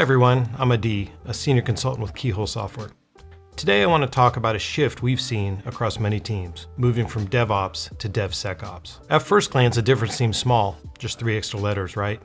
everyone, I'm Adi, a senior consultant with Keyhole Software. Today I want to talk about a shift we've seen across many teams, moving from DevOps to DevSecOps. At first glance, the difference seems small, just 3 extra letters, right?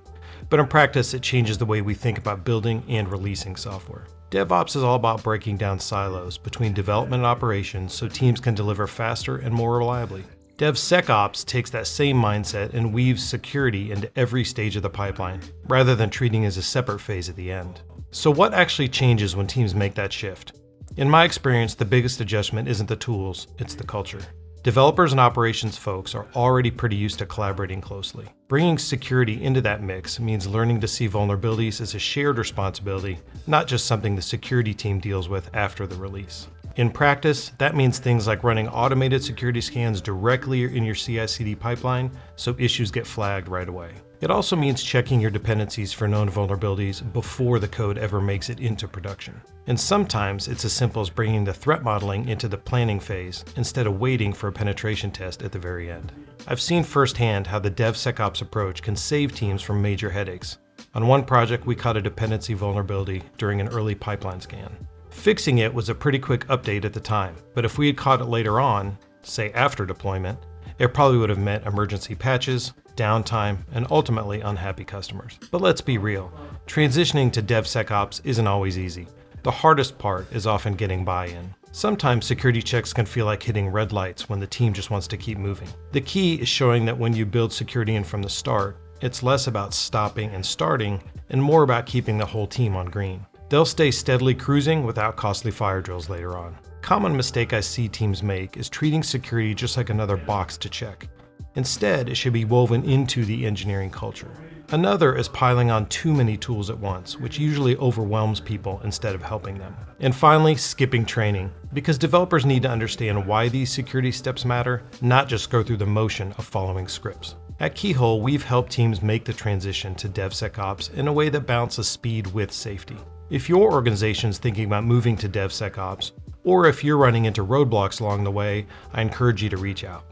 But in practice, it changes the way we think about building and releasing software. DevOps is all about breaking down silos between development and operations so teams can deliver faster and more reliably. DevSecOps takes that same mindset and weaves security into every stage of the pipeline, rather than treating it as a separate phase at the end. So what actually changes when teams make that shift? In my experience, the biggest adjustment isn't the tools, it's the culture. Developers and operations folks are already pretty used to collaborating closely. Bringing security into that mix means learning to see vulnerabilities as a shared responsibility, not just something the security team deals with after the release. In practice, that means things like running automated security scans directly in your CI/CD pipeline so issues get flagged right away. It also means checking your dependencies for known vulnerabilities before the code ever makes it into production. And sometimes it's as simple as bringing the threat modeling into the planning phase instead of waiting for a penetration test at the very end. I've seen firsthand how the DevSecOps approach can save teams from major headaches. On one project, we caught a dependency vulnerability during an early pipeline scan. Fixing it was a pretty quick update at the time, but if we had caught it later on, say after deployment, it probably would have meant emergency patches, downtime, and ultimately unhappy customers. But let's be real, transitioning to DevSecOps isn't always easy. The hardest part is often getting buy-in. Sometimes security checks can feel like hitting red lights when the team just wants to keep moving. The key is showing that when you build security in from the start, it's less about stopping and starting and more about keeping the whole team on green. They'll stay steadily cruising without costly fire drills later on. Common mistake I see teams make is treating security just like another box to check. Instead, it should be woven into the engineering culture. Another is piling on too many tools at once, which usually overwhelms people instead of helping them. And finally, skipping training, because developers need to understand why these security steps matter, not just go through the motion of following scripts. At Keyhole, we've helped teams make the transition to DevSecOps in a way that balances speed with safety. If your organization's thinking about moving to DevSecOps, or if you're running into roadblocks along the way, I encourage you to reach out.